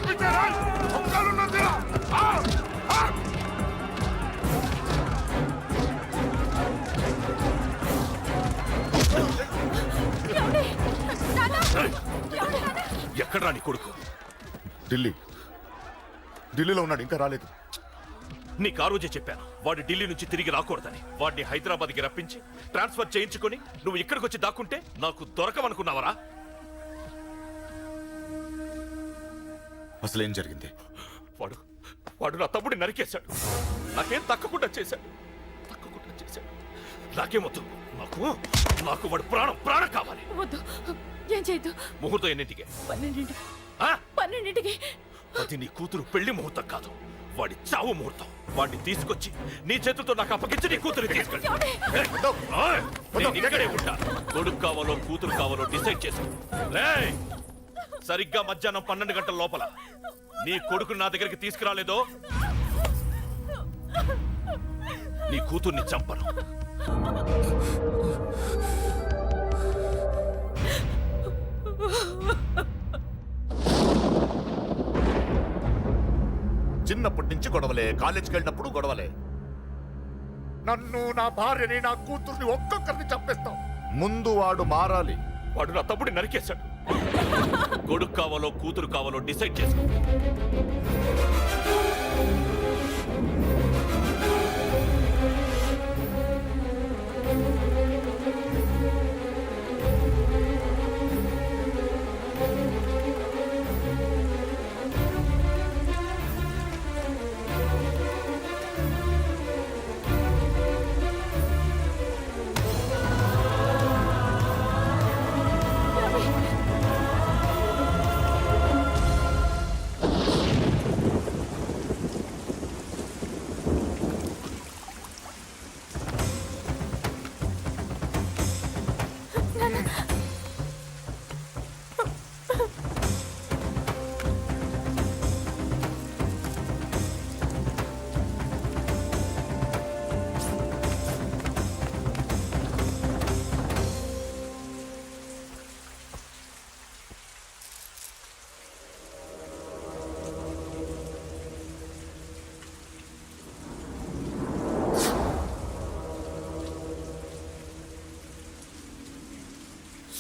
పంపించారా? ఒక్కరున్నది. ఎక్కడ్రా నీ కొడుకు? ఢిల్లీలో ఉన్నాడు, ఇంకా రాలేదు. నీకు ఆ రోజే చెప్పాను వాడు ఢిల్లీ నుంచి తిరిగి రాకూడదని. వాడిని హైదరాబాద్కి రప్పించి ట్రాన్స్ఫర్ చేయించుకొని నువ్వు ఇక్కడికి వచ్చి దాక్కుంటే నాకు దొరకవనుకున్నావరా? అసలేం జరిగింది? వాడు నా తమ్ముడిని నరికేశాడు. నాకేం తక్కకుండా చేశాడు. నాకేమొద్దు. నాకు వాడు ప్రాణం కావాలి. వద్దు, ఏం చేయొద్దు. ముహూర్తం ఎన్నింటికి? 12ంటికి. అది నీ కూతురు పెళ్లి ముహూర్తం కాదు, వాడి చావు ముహూర్తం. వాడిని తీసుకొచ్చి నీ చేతులతో నాకు అప్పగించి నీ కూతురు తీసుకెళ్ళి ఇక్కడే ఉంటా. కొడుకు కావాలో కూతురు కావాలో డిసైడ్ చేసుకో. సరిగ్గా మధ్యాహ్నం 12 గంటల లోపల నీ కొడుకు నా దగ్గరికి తీసుకురాలేదో నీ కూతుర్ని చంపను. చిన్నప్పటి నుంచి గొడవలే, కాలేజీకి వెళ్ళినప్పుడు గొడవలే. నన్ను, నా భార్యని, నా కూతుర్ని ఒక్కొక్కరిని చంపేస్తాం. ముందు వాడు మారాలి. వాడు నా తమ్ముడిని నరికేశాడు. కొడుకు కావాలో కూతురు కావాలో డిసైడ్ చేసుకో.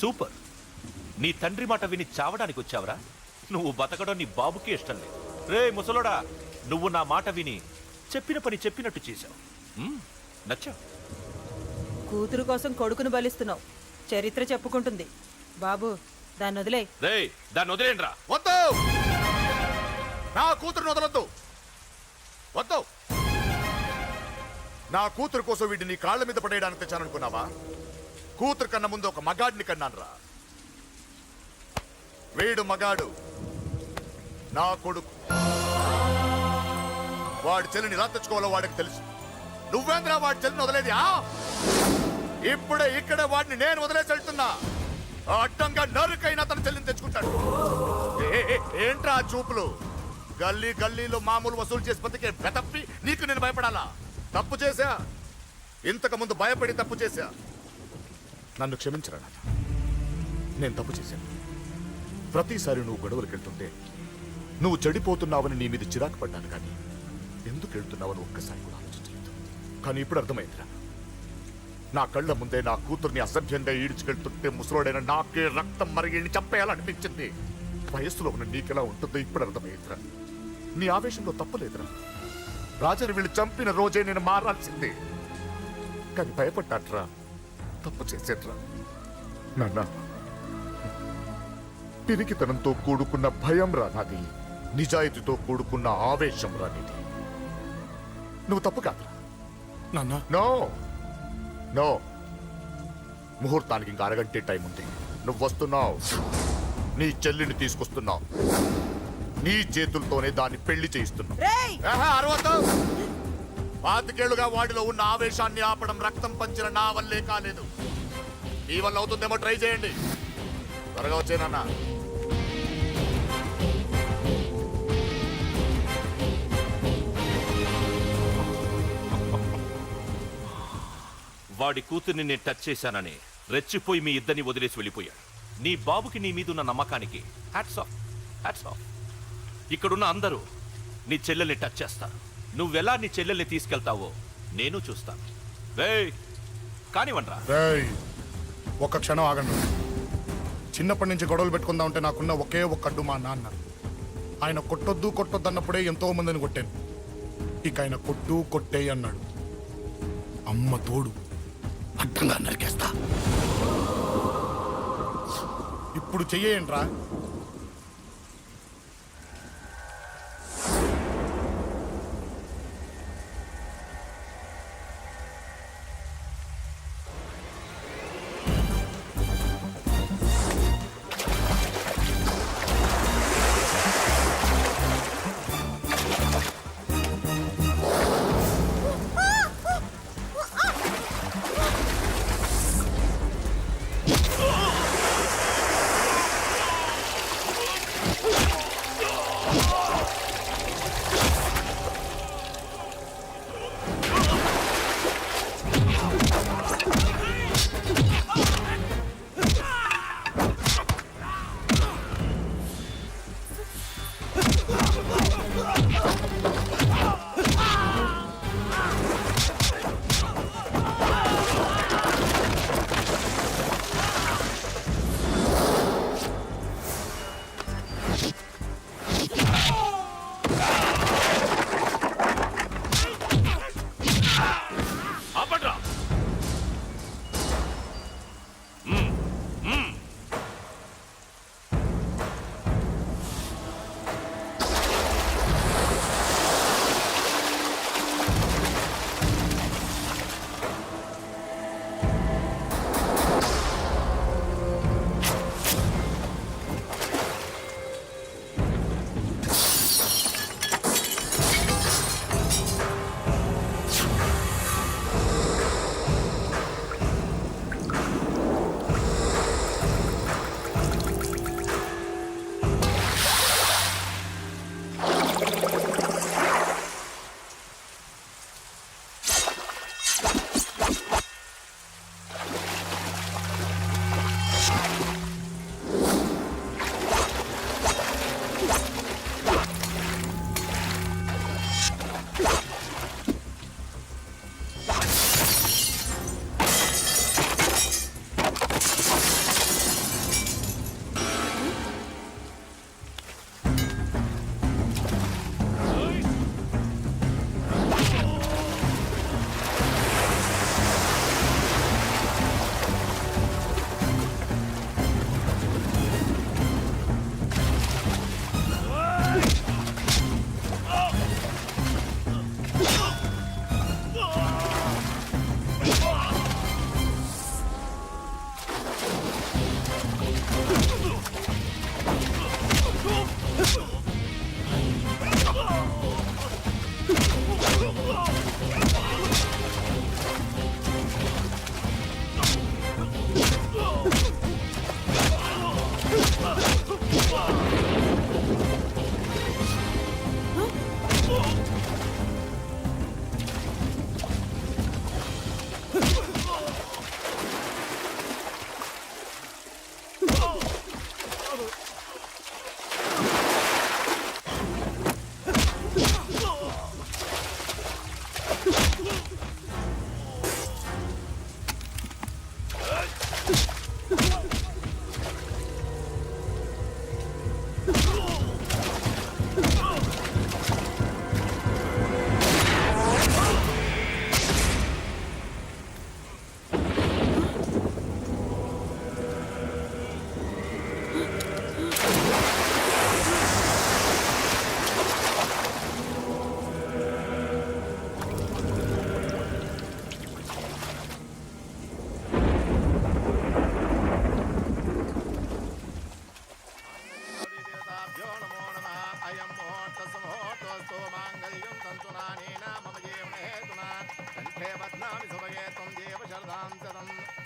సూపర్. నీ తండ్రి మాట విని చావడానికి వచ్చావరా? నువ్వు బతకడం నీ బాబుకి ఇష్టం లేదు. రే ముసలోడా, నువ్వు నా మాట విని చెప్పిన పని చెప్పినట్టు చేశావు. నచ్చావు. కూతురు కోసం కొడుకును బలిస్తున్నావు. చరిత్ర చెప్పుకుంటుంది. బాబు, దాన్ని వదిలే. రే, దాన్ని వదిలేండ్రా. వద్దు, నా కూతురుని వదలొద్దు. వద్దు. నా కూతురు కోసం వీడిని నీ కాళ్ళ మీద పడేయడానికి తెచ్చాననుకున్నావా? కూతురు కన్నా ముందు ఒక మగాడిని కన్నాను రా. వీడు మగాడు, నా కొడుకు. వాడి చెల్లిని ఎలా తెచ్చుకోవాలో వాడికి తెలుసు. నువ్వేంద్రా వాడి చెల్లిని వదిలేది? ఇప్పుడే ఇక్కడే వాడిని నేను వదిలేసి వెళ్తున్నా. అడ్డంగా నరుకైనా తన చెల్లిని తెచ్చుకుంటాడు. ఏంట్రా చూపులు? గల్లీ గల్లీలో మామూలు వసూలు చేసి బతికే బెతప్పి నీకు నేను భయపడాలా? తప్పు చేశా, ఇంతకు ముందు భయపడి తప్పు చేశా. నన్ను క్షమించరా నాన్న, నేను తప్పు చేశాను. ప్రతిసారి నువ్వు గొడవలకు వెళ్తుంటే నువ్వు చెడిపోతున్నావని నీ మీద చిరాకు పడ్డాను, కానీ ఎందుకు వెళ్తున్నావని ఒక్కసారి కూడా ఆలోచించలేదు. కానీ ఇప్పుడు అర్థమైందిరా, నా కళ్ళ ముందే నా కూతుర్ని అసభ్యంగా ఈడ్చుకెళ్తుంటే ముసలోడైన నాకే రక్తం మరిగి చంపేయాలనిపించింది. వయస్సులో ఉన్న నీకెలా ఉంటుందో ఇప్పుడు అర్థమైందిరా. నీ ఆవేశంలో తప్పలేదురా. రాజాని వీళ్ళు చంపిన రోజే నేను మారాల్సిందే, కానీ భయపడ్డాట్రా. తప్పు చేసేట్రా నాన్న. పిరికితనంతో కూడుకున్న భయం రా నాది, నిజాయితీతో కూడుకున్న ఆవేశం రా నీది. నువ్వు తప్పు కాదురా నాన్న. నో నో, ముహూర్తానికి ఇంకా అరగంటే టైం ఉంది. నువ్వు వస్తున్నావు, నీ చెల్లిని తీసుకొస్తున్నావు, నీ చేతులతోనే దాన్ని పెళ్లి చేయిస్తున్నావు. అరవతో 25 ఏళ్లుగా వాడిలో ఉన్న ఆవేశాన్ని ఆపడం రక్తం పంచిన నా వల్లే కాలేదు. మీ వల్ల అవుతుందేమో ట్రై చేయండి. త్వరగా వచ్చేనన్నా. వాడి కూతుర్ని నేను టచ్ చేశానని రెచ్చిపోయి మీ ఇద్దరిని వదిలేసి వెళ్ళిపోయాడు. నీ బాబుకి నీ మీద ఉన్న నమ్మకానికి హ్యాట్స్ ఆఫ్, హ్యాట్స్ ఆఫ్. ఇక్కడున్న అందరూ నీ చెల్లెల్ని టచ్ చేస్తారు. నువ్వెలా నీ చెల్లెల్ని తీసుకెళ్తావో నేను చూస్తాను. రేయ్ కానివ్వండ్రా. రేయ్, ఒక్క క్షణం ఆగండి. చిన్నప్పటి నుంచి గొడవలు పెట్టుకుందాం అంటే నాకున్న ఒకే ఒక్క అడ్డు మా నాన్న. ఆయన కొట్టొద్దు కొట్టొద్దు అన్నప్పుడే ఎంతో మందిని కొట్టాను. ఇక ఆయన కొట్టు కొట్టే అన్నాడు. అమ్మ తోడు అడ్డంగా నరికేస్తా. ఇప్పుడు చెయ్యేంట్రా? ఆపండ్రా.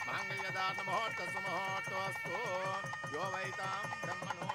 मांगल्यदान मुहूर्त सुमुहूर्तोस्तु यो वैतां ब्रह्मणो